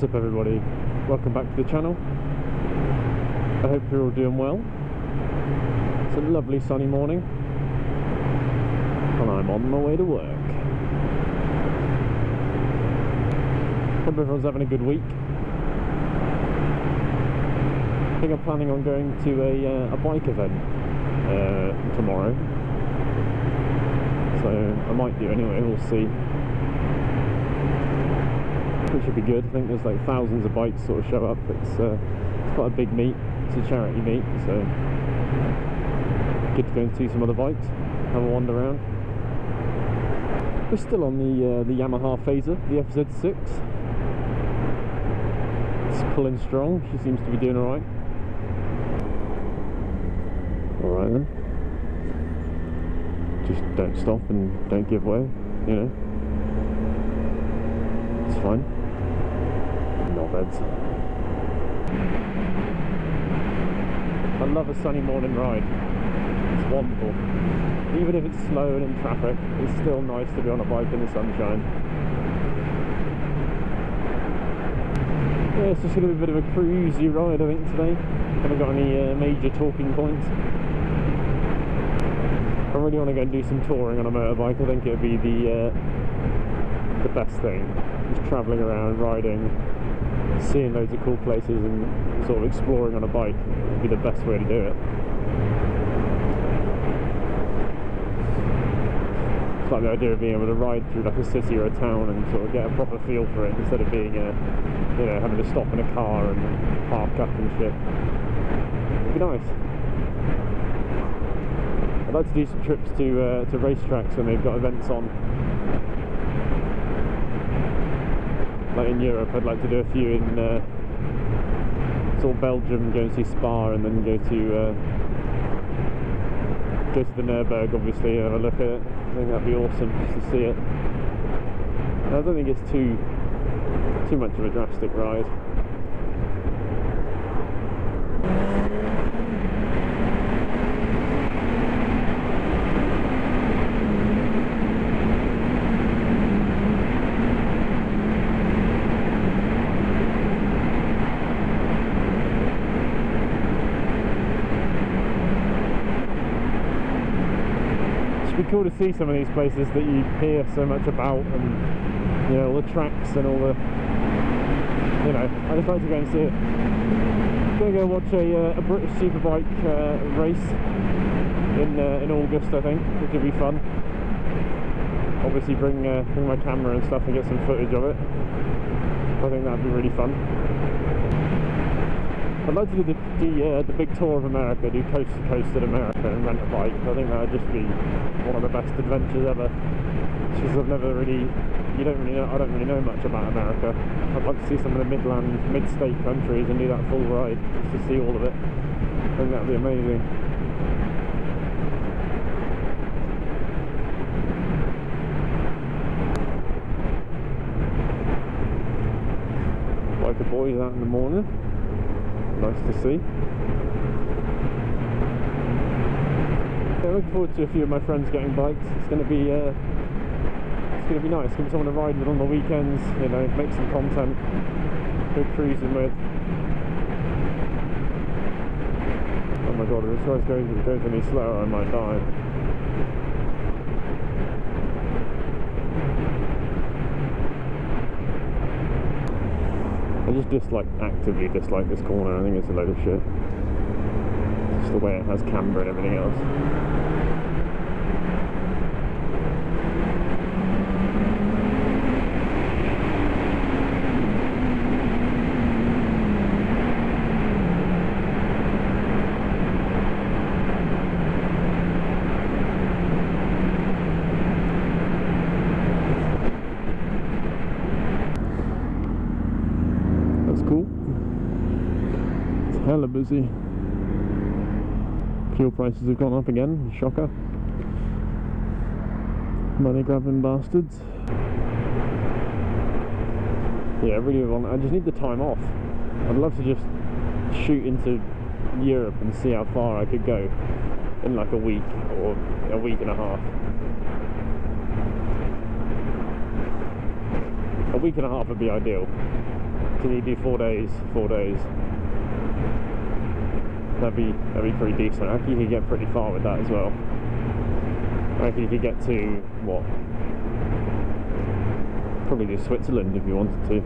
What's up everybody, welcome back to the channel. I hope you're all doing well. It's a lovely sunny morning and I'm on my way to work. Hope everyone's having a good week. I think I'm planning on going to a bike event tomorrow, so I might do anyway, we'll see. It should be good. I think there's like thousands of bikes sort of show up. It's quite a big meet. It's a charity meet, so good to go and see some other bikes, have a wander around. We're still on the Yamaha Fazer, the FZ6. It's pulling strong. She seems to be doing all right. All right then. Just don't stop and don't give way. You know, it's fine. Knobheads. I love a sunny morning ride. It's wonderful. Even if it's slow and in traffic, it's still nice to be on a bike in the sunshine. Yeah, it's just going to be a bit of a cruisy ride, I think, today. Haven't got any major talking points. I really want to go and do some touring on a motorbike. I think it would be the best thing. Just travelling around, riding, seeing loads of cool places and sort of exploring on a bike would be the best way to do it. It's like the idea of being able to ride through like a city or a town and sort of get a proper feel for it, instead of being you know, having to stop in a car and park up and shit. It'd be nice. I'd like to do some trips to racetracks when they've got events on. Like in Europe, I'd like to do a few in sort of Belgium, go and see Spa, and then go to the Nürburgring, obviously, and have a look at it. I think that'd be awesome just to see it. And I don't think it's too much of a drastic ride. It'd be cool to see some of these places that you hear so much about, and you know, all the tracks and all the, you know, I just like to go and see it. I'm going to go watch a British Superbike race in August, I think, which would be fun. Obviously bring my camera and stuff and get some footage of it. I think that'd be really fun. I'd like to do the big tour of America, do coast to coast in America and rent a bike. I think that would just be one of the best adventures ever. Because I've never really, I don't really know much about America. I'd like to see some of the mid-state countries and do that full ride, just to see all of it. I think that would be amazing. Biker boys out in the morning. Nice to see. Yeah, looking forward to a few of my friends getting bikes. It's going to be nice. It's going to be someone to ride with on the weekends. You know, make some content, go cruising with. Oh my god! If this guy's goes any slower, I might die. I just actively dislike this corner. I think it's a load of shit. Just the way it has camber and everything else. Cool. It's hella busy. Fuel prices have gone up again, shocker. Money grabbing bastards. Yeah, I just need the time off. I'd love to just shoot into Europe and see how far I could go in like a week or a week and a half. A week and a half would be ideal. Can you do 4 days? 4 days. That'd be pretty decent. I reckon you could get pretty far with that as well. I reckon you could get to what? Probably do Switzerland if you wanted to.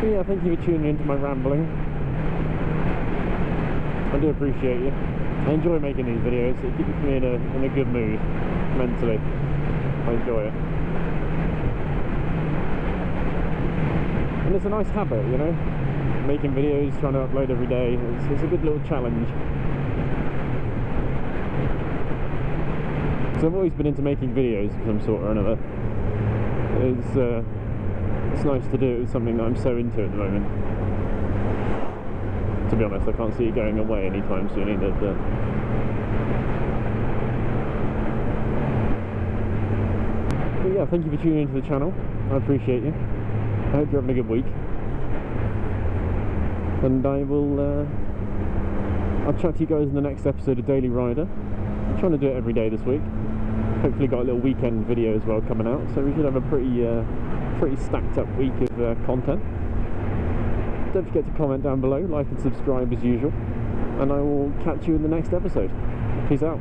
But yeah, thank you for tuning into my rambling. I do appreciate you. I enjoy making these videos. It keeps me in a good mood mentally. I enjoy it. And it's a nice habit, you know, making videos, trying to upload every day. It's a good little challenge. So I've always been into making videos of some sort or another. It's nice to do it with something that I'm so into at the moment. To be honest, I can't see it going away anytime soon either. But yeah, thank you for tuning into the channel. I appreciate you. I hope you're having a good week. And I'll chat to you guys in the next episode of Daily Rider. I'm trying to do it every day this week. Hopefully got a little weekend video as well coming out, so we should have a pretty stacked up week of content. Don't forget to comment down below, like and subscribe as usual, and I will catch you in the next episode. Peace out.